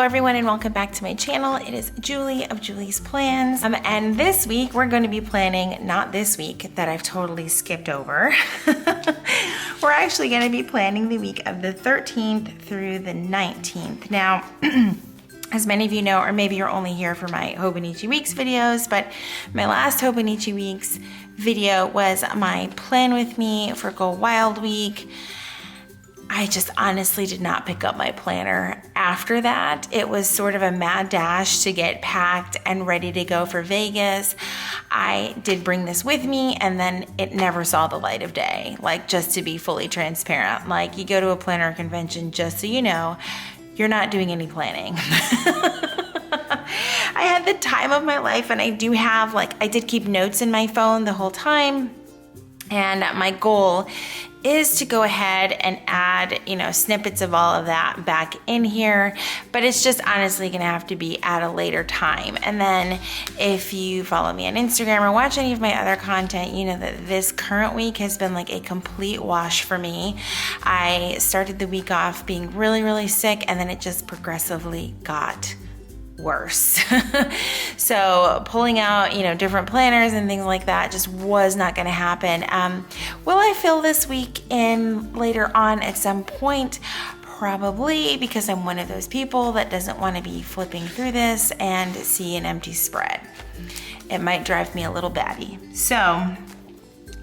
everyone, and welcome back to my channel. It is Julie of Julie's Plans. And this week we're going to be planning, not this week that I've totally skipped over. We're actually going to be planning the week of the 13th through the 19th. Now, as many of you know, or maybe you're only here for my Hobonichi Weeks videos, but my last Hobonichi Weeks video was my plan with me for Go Wild Week. I just honestly did not pick up my planner after that. It was sort of a mad dash to get packed and ready to go for Vegas. I did bring this with me and then it never saw the light of day. Like, just to be fully transparent, like, you go to a planner convention, just so you know, you're not doing any planning. I had the time of my life, and I do have, I did keep notes in my phone the whole time. And my goal is to go ahead and add, snippets of all of that back in here, but it's just honestly gonna have to be at a later time. And then if you follow me on Instagram or watch any of my other content, you know that this current week has been like a complete wash for me. I started the week off being really, really sick, and then it just progressively got worse. So pulling out, different planners and things like that just was not going to happen. Will I fill this week in later on at some point? Probably, because I'm one of those people that doesn't want to be flipping through this and see an empty spread. It might drive me a little batty. So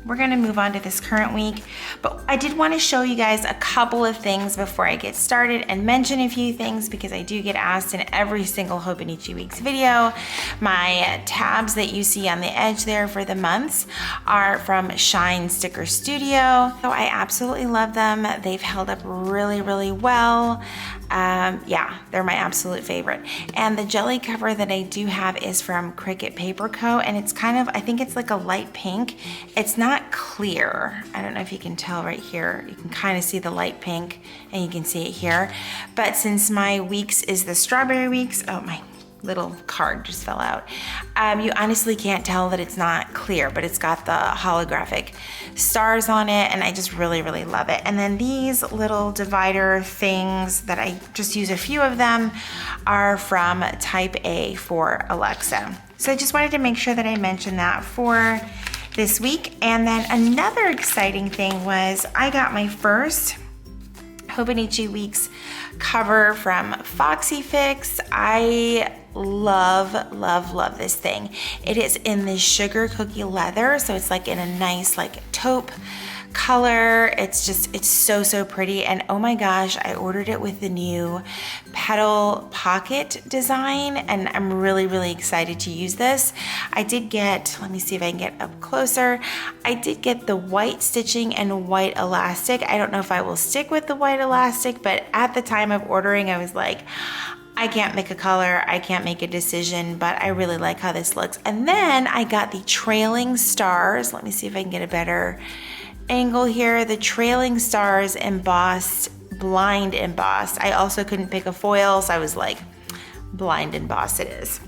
we're gonna move on to this current week, but I did want to show you guys a couple of things before I get started and mention a few things, because I do get asked in every single Hobonichi Weeks video. My tabs that you see on the edge there for the months are from Shine Sticker Studio. So I absolutely love them. They've held up really, really well. Yeah, they're my absolute favorite. And the jelly cover that I do have is from Cricut Paper Co. And it's kind of, I think it's like a light pink. It's not clear. I don't know if you can tell right here. You can kind of see the light pink, and you can see it here. But since my weeks is the Strawberry Weeks, oh, my little card just fell out. You honestly can't tell that it's not clear, but it's got the holographic stars on it, and I just really, really love it. And then these little divider things that I just use a few of them are from Type A for Alexa. So I just wanted to make sure that I mentioned that for this week. And then another exciting thing was I got my first Hobonichi Weeks cover from Foxy Fix. I love, love, love this thing. It is in this sugar cookie leather, so it's like in a nice taupe color. It's so, so pretty. And oh my gosh, I ordered it with the new petal pocket design, and I'm really, really excited to use this. I did get, let me see if I can get up closer. I did get the white stitching and white elastic. I don't know if I will stick with the white elastic, but at the time of ordering, I was like, I can't make a color, I can't make a decision, but I really like how this looks. And then I got the trailing stars. Let me see if I can get a better angle here. The trailing stars embossed, blind embossed. I also couldn't pick a foil, so I was like, blind embossed it is.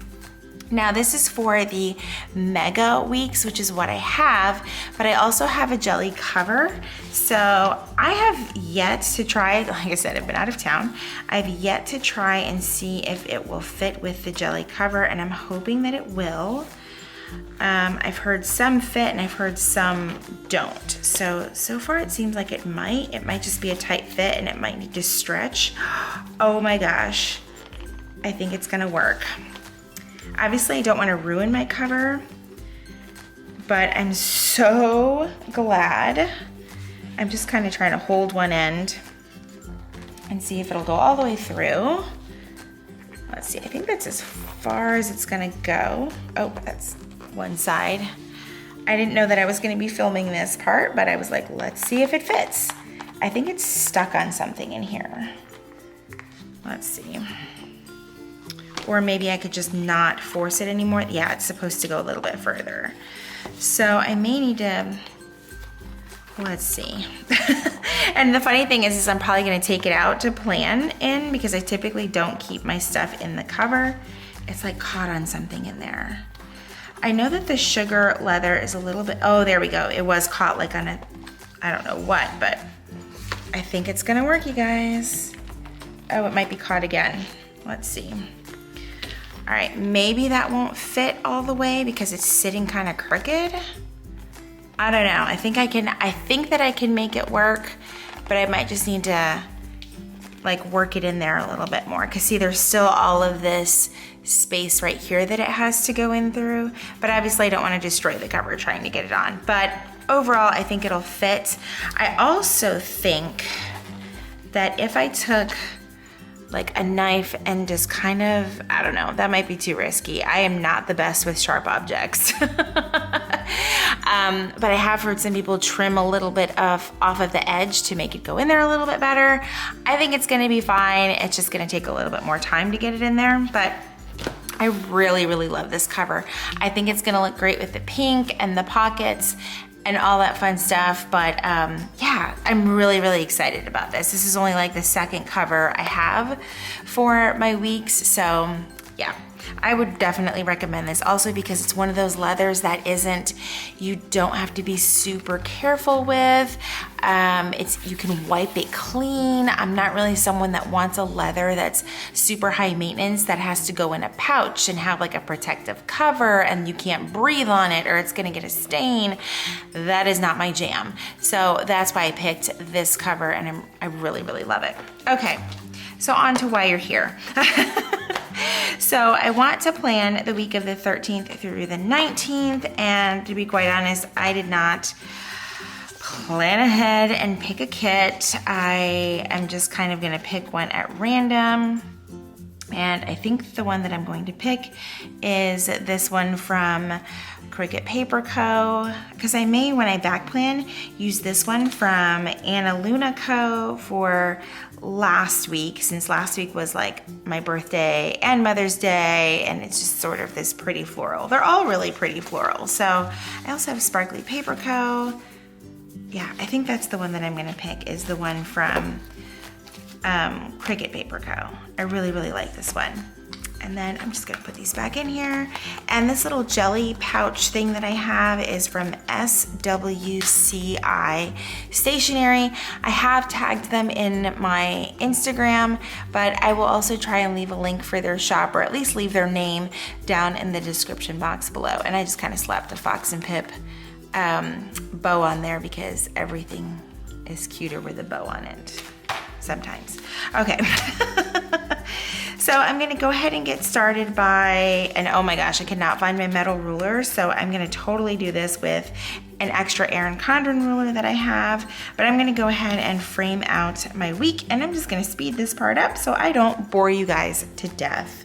Now this is for the Mega Weeks, which is what I have, but I also have a jelly cover. So I have yet to try it. Like I said, I've been out of town. I've yet to try and see if it will fit with the jelly cover, and I'm hoping that it will. I've heard some fit and I've heard some don't. So far it seems like it might just be a tight fit, and it might need to stretch. Oh my gosh, I think it's gonna work. Obviously I don't want to ruin my cover, but I'm so glad. I'm just kind of trying to hold one end and see if it'll go all the way through. Let's see, I think that's as far as it's gonna go. Oh, that's one side. I didn't know that I was gonna be filming this part, but I was like, let's see if it fits. I think it's stuck on something in here. Let's see. Or maybe I could just not force it anymore. Yeah, it's supposed to go a little bit further. So I may need to, let's see. And the funny thing is I'm probably gonna take it out to plan in, because I typically don't keep my stuff in the cover. It's like caught on something in there. I know that the sugar leather is a little bit, oh, there we go. It was caught like on a, I don't know what, but I think it's gonna work, you guys. Oh, it might be caught again. let's see. All right, maybe that won't fit all the way because it's sitting kind of crooked. I don't know. I think that I can make it work, but I might just need to like work it in there a little bit more. Cause see, there's still all of this space right here that it has to go in through, but obviously I don't want to destroy the cover trying to get it on. But overall, I think it'll fit. I also think that if I took like a knife and just kind of, I don't know, that might be too risky. I am not the best with sharp objects. But I have heard some people trim a little bit off of the edge to make it go in there a little bit better. I think it's gonna be fine. It's just gonna take a little bit more time to get it in there, but I really, really love this cover. I think it's gonna look great with the pink and the pockets and all that fun stuff. But yeah, I'm really, really excited about this. This is only like the second cover I have for my weeks. So yeah, I would definitely recommend this also because it's one of those leathers that you don't have to be super careful with. You can wipe it clean. I'm not really someone that wants a leather that's super high maintenance that has to go in a pouch and have like a protective cover and you can't breathe on it or it's gonna get a stain. That is not my jam. So that's why I picked this cover and I really, really love it. Okay, so on to why you're here. So I want to plan the week of the 13th through the 19th, and to be quite honest, I did not plan ahead and pick a kit. I am just kind of gonna pick one at random, and I think the one that I'm going to pick is this one from Cricut Paper Co. Because I may, when I back plan, use this one from Anna Luna Co. for last week, since last week was like my birthday and Mother's Day, and it's just sort of this pretty floral. They're all really pretty floral. So I also have Sparkly Paper Co. Yeah, I think that's the one that I'm gonna pick, is the one from Cricut Paper Co. I really, really like this one. And then I'm just gonna put these back in here. And this little jelly pouch thing that I have is from SWCI Stationery. I have tagged them in my Instagram, but I will also try and leave a link for their shop, or at least leave their name down in the description box below. And I just kind of slapped a Fox and Pip bow on there because everything is cuter with a bow on it sometimes. Okay. So I'm gonna go ahead and get started and oh my gosh, I could not find my metal ruler. So I'm gonna totally do this with an extra Erin Condren ruler that I have, but I'm gonna go ahead and frame out my week, and I'm just gonna speed this part up so I don't bore you guys to death.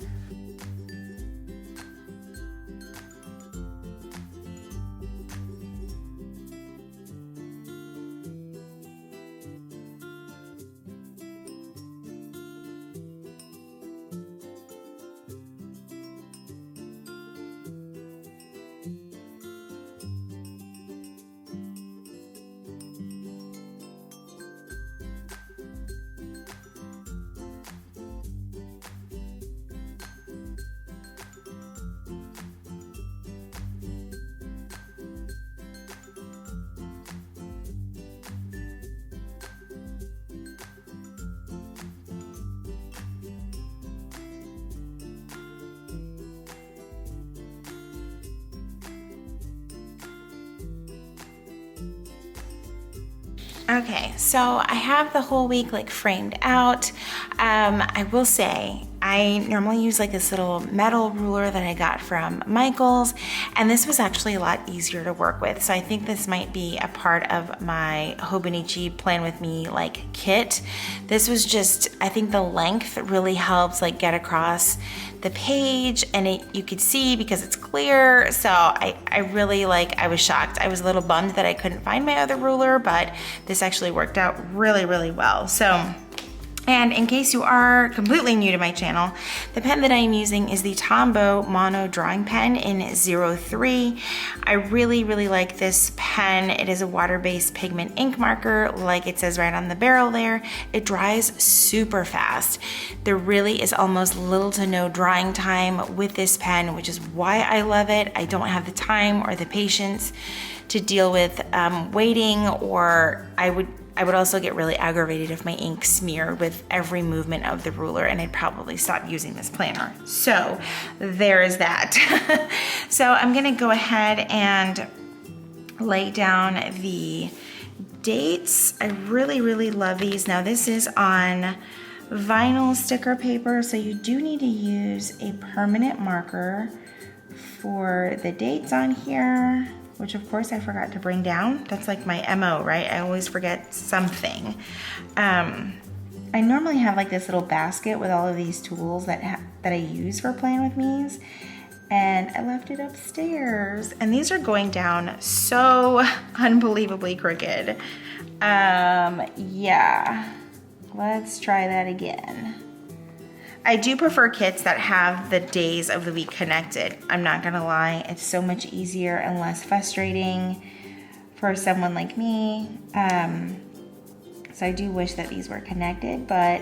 Okay, so I have the whole week like framed out. I will say I normally use like this little metal ruler that I got from Michael's, and this was actually a lot easier to work with. So I think this might be a part of my Hobonichi Plan With Me like kit. This was just, I think the length really helps like get across the page, and you could see because it's clear. So I really I was shocked. I was a little bummed that I couldn't find my other ruler, but this actually worked out really, really well. So, and in case you are completely new to my channel, the pen that I'm using is the Tombow Mono Drawing Pen in 03. I really, really like this pen. It is a water-based pigment ink marker, like it says right on the barrel there. It dries super fast. There really is almost little to no drying time with this pen, which is why I love it. I don't have the time or the patience to deal with waiting, or I would I would also get really aggravated if my ink smeared with every movement of the ruler, and I'd probably stop using this planner. So there's that. So I'm gonna go ahead and lay down the dates. I really, really love these. Now this is on vinyl sticker paper, so you do need to use a permanent marker for the dates on here, which of course I forgot to bring down. That's like my MO, right? I always forget something. I normally have like this little basket with all of these tools that I use for Plan With Me's, and I left it upstairs. And these are going down so unbelievably crooked. Yeah, let's try that again. I do prefer kits that have the days of the week connected. I'm not gonna lie, it's so much easier and less frustrating for someone like me. So I do wish that these were connected, but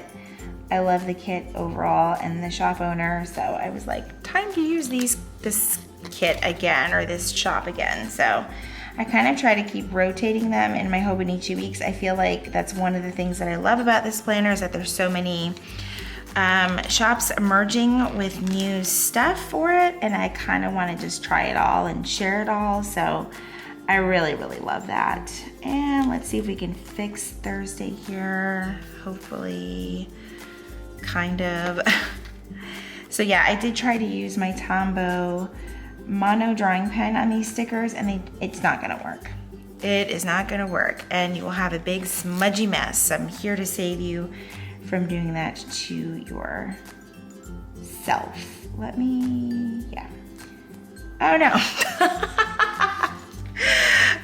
I love the kit overall and the shop owner, so I was like, time to use this kit again, or this shop again. So I kind of try to keep rotating them in my Hobonichi weeks. I feel like that's one of the things that I love about this planner, is that there's so many shops emerging with new stuff for it, and I kind of want to just try it all and share it all. So I really, really love that. And let's see if we can fix Thursday here. Hopefully, kind of. So yeah, I did try to use my Tombow mono drawing pen on these stickers, and it's not gonna work. It is not gonna work, and you will have a big smudgy mess. I'm here to save you from doing that to yourself. Let me, yeah. Oh no.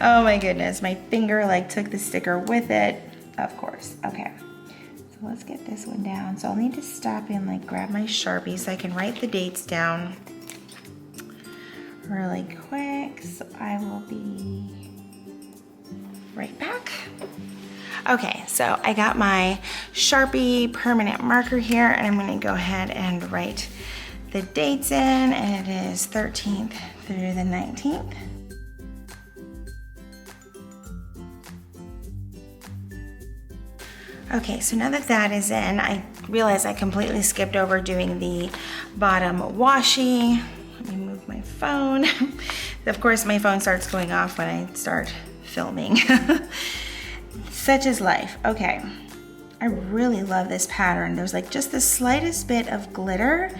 Oh my goodness, my finger like took the sticker with it. Of course, okay. So let's get this one down. So I'll need to stop and like grab my Sharpie so I can write the dates down really quick. So I will be right back. Okay, so I got my Sharpie permanent marker here, and I'm gonna go ahead and write the dates in, and it is 13th through the 19th. Okay, so now that that is in, I realize I completely skipped over doing the bottom washi. Let me move my phone. Of course, my phone starts going off when I start filming. Such is life. Okay, I really love this pattern. There's like just the slightest bit of glitter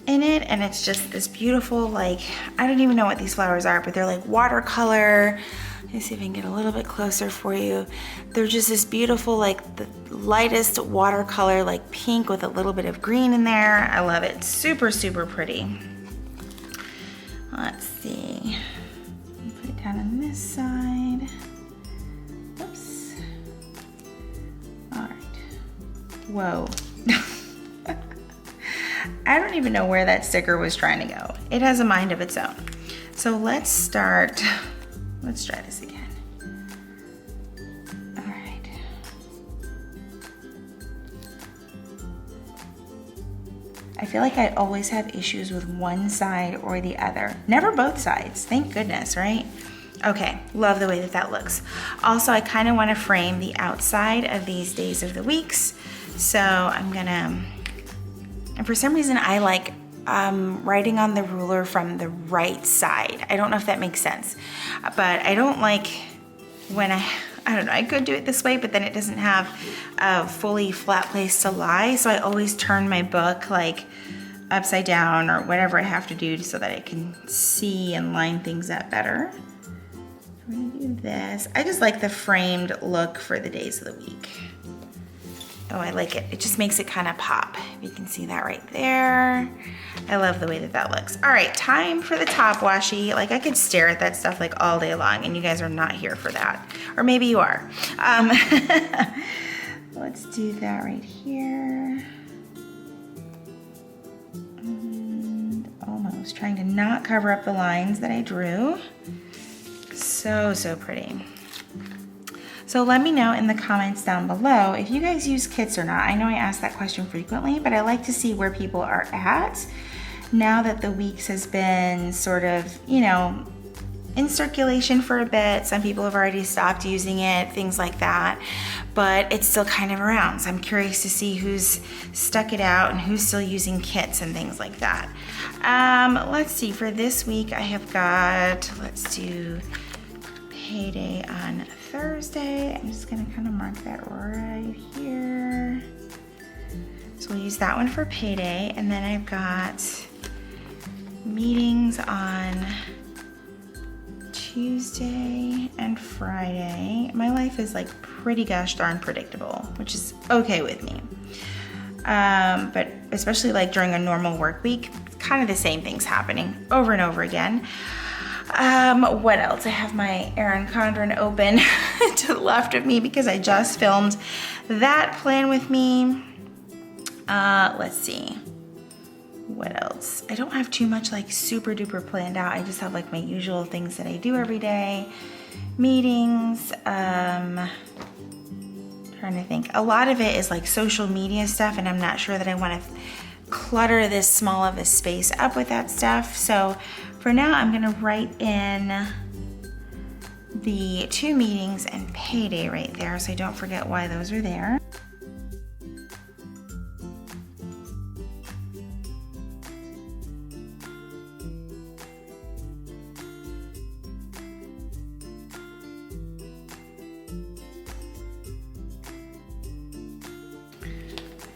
in it, and it's just this beautiful, like, I don't even know what these flowers are, but they're like watercolor. Let me see if I can get a little bit closer for you. They're just this beautiful, like the lightest watercolor, like pink with a little bit of green in there. I love it. Super, super pretty. Let's see. Let me put it down on this side. Oops. All right. Whoa. I don't even know where that sticker was trying to go. It has a mind of its own. So let's try this again. All right. I feel like I always have issues with one side or the other. Never both sides, thank goodness, right? Okay, love the way that that looks. Also, I kind of want to frame the outside of these days of the weeks. So I'm gonna, and for some reason I like writing on the ruler from the right side. I don't know if that makes sense, but I don't like when I don't know, I could do it this way, but then it doesn't have a fully flat place to lie. So I always turn my book like upside down or whatever I have to do so that I can see and line things up better. I'm gonna do this. I just like the framed look for the days of the week. Oh, I like it. It just makes it kind of pop. You can see that right there. I love the way that that looks. All right, time for the top washi. Like I could stare at that stuff like all day long, and you guys are not here for that. Or maybe you are. Let's do that right here. And almost trying to not cover up the lines that I drew. So, so pretty. So let me know in the comments down below if you guys use kits or not. I know I ask that question frequently, but I like to see where people are at now that the weeks has been sort of, you know, in circulation for a bit. Some people have already stopped using it, things like that, but it's still kind of around. So I'm curious to see who's stuck it out and who's still using kits and things like that. Let's see, for this week I have got, let's do payday on Thursday. I'm just gonna kind of mark that right here. So we'll use that one for payday. And then I've got meetings on Tuesday and Friday. My life is like pretty gosh darn predictable, which is okay with me. But especially like during a normal work week, kind of the same things happening over and over again. What else? I have my Erin Condren open to the left of me because I just filmed that plan with me. Let's see. What else? I don't have too much like super duper planned out. I just have like my usual things that I do every day. Meetings, trying to think. A lot of it is like social media stuff, and I'm not sure that I want to clutter this small of a space up with that stuff. So for now, I'm gonna write in the 2 meetings and payday right there so I don't forget why those are there.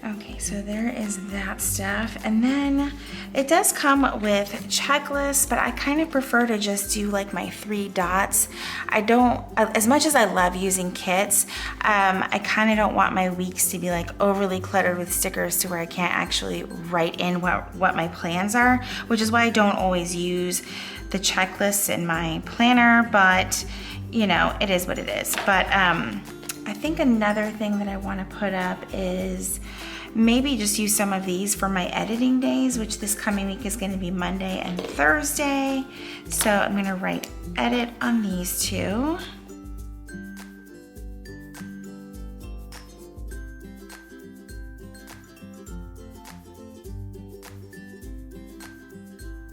Okay, so there is that stuff. And then it does come with checklists, but I kind of prefer to just do like my 3 dots. I don't, as much as I love using kits, I kind of don't want my weeks to be like overly cluttered with stickers to where I can't actually write in what my plans are, which is why I don't always use the checklists in my planner, but you know, it is what it is. But I think another thing that I want to put up is maybe just use some of these for my editing days, which this coming week is going to be Monday and Thursday. So I'm going to write edit on these 2.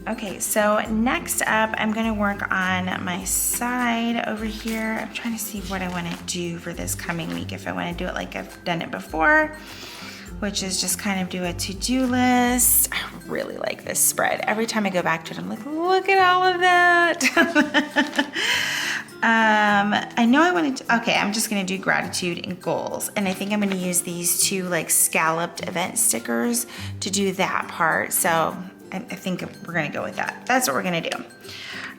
Okay, so next up, I'm gonna work on my side over here. I'm trying to see what I wanna do for this coming week. If I wanna do it like I've done it before, which is just kind of do a to-do list. I really like this spread. Every time I go back to it, I'm like, look at all of that. I know I wanted to, okay, I'm just gonna do gratitude and goals. And I think I'm gonna use these 2 like scalloped event stickers to do that part. So I think we're gonna go with that. That's what we're gonna do.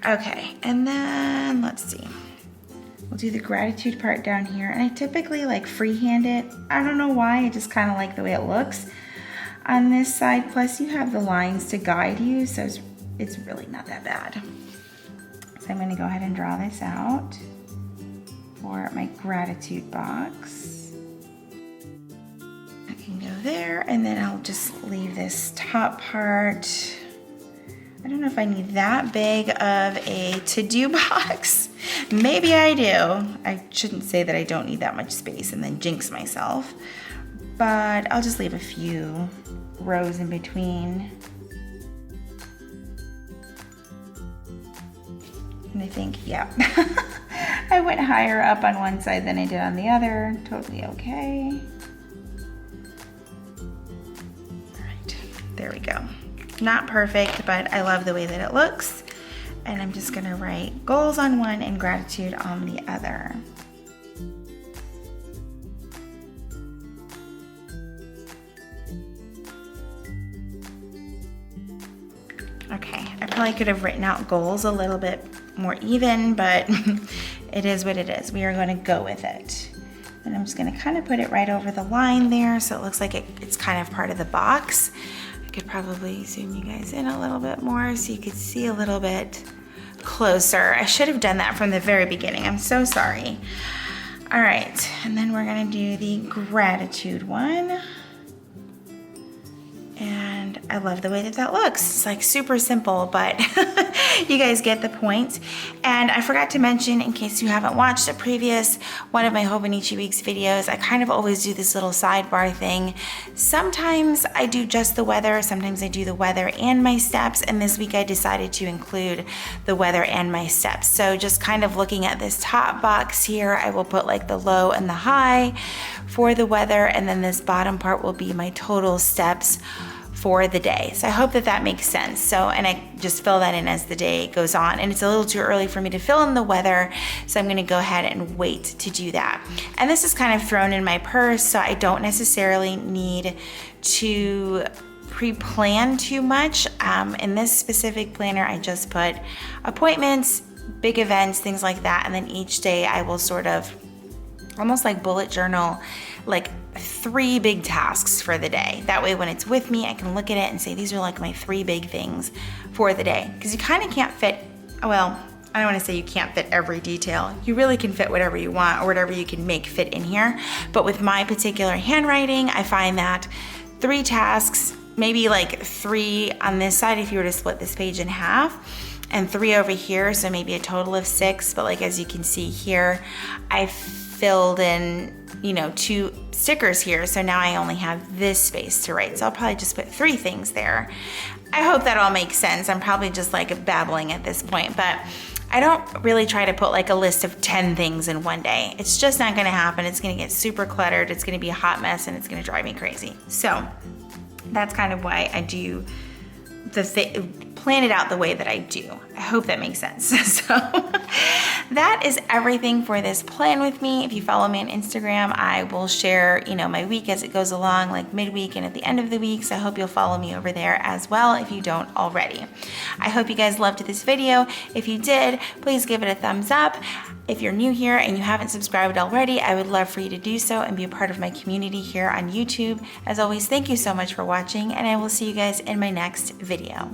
Okay, and then let's see. We'll do the gratitude part down here. And I typically like freehand it. I don't know why, I just kind of like the way it looks on this side. Plus you have the lines to guide you, so it's really not that bad. So I'm gonna go ahead and draw this out for my gratitude box. I can go there, and then I'll just leave this top part. I don't know if I need that big of a to-do box. Maybe I do. I shouldn't say that I don't need that much space and then jinx myself. But I'll just leave a few rows in between. And I think, yeah. I went higher up on one side than I did on the other. Totally okay. All right, there we go. Not perfect, but I love the way that it looks. And I'm just gonna write goals on one and gratitude on the other. Okay, I probably could have written out goals a little bit more even, but it is what it is. We are gonna go with it. And I'm just gonna kind of put it right over the line there so it looks like it's kind of part of the box. Could probably zoom you guys in a little bit more so you could see a little bit closer. I should have done that from the very beginning. I'm so sorry. All right, and then we're gonna do the gratitude one. And I love the way that that looks. It's like super simple, but you guys get the point. And I forgot to mention, in case you haven't watched a previous one of my Hobonichi Weeks videos, I kind of always do this little sidebar thing. Sometimes I do just the weather, sometimes I do the weather and my steps, and this week I decided to include the weather and my steps. So just kind of looking at this top box here, I will put like the low and the high for the weather, and then this bottom part will be my total steps for the day. So I hope that that makes sense. So, and I just fill that in as the day goes on, and it's a little too early for me to fill in the weather, so I'm gonna go ahead and wait to do that. And this is kind of thrown in my purse, so I don't necessarily need to pre-plan too much. In this specific planner, I just put appointments, big events, things like that, and then each day I will sort of almost like bullet journal like 3 big tasks for the day. That way when it's with me, I can look at it and say, these are like my 3 big things for the day. Because you kind of can't fit, well, I don't want to say you can't fit every detail. You really can fit whatever you want or whatever you can make fit in here. But with my particular handwriting, I find that 3 tasks, maybe like 3 on this side if you were to split this page in half, and 3 over here, so maybe a total of 6. But like as you can see here, I filled in, 2 stickers here, so now I only have this space to write. So I'll probably just put 3 things there. I hope that all makes sense. I'm probably just like babbling at this point, but I don't really try to put like a list of 10 things in one day. It's just not gonna happen. It's gonna get super cluttered. It's gonna be a hot mess, and it's gonna drive me crazy. So that's kind of why I do plan it out the way that I do. I hope that makes sense. So that is everything for this plan with me. If you follow me on Instagram, I will share, my week as it goes along, like midweek and at the end of the week. So I hope you'll follow me over there as well if you don't already. I hope you guys loved this video. If you did, please give it a thumbs up. If you're new here and you haven't subscribed already, I would love for you to do so and be a part of my community here on YouTube. As always, thank you so much for watching, and I will see you guys in my next video.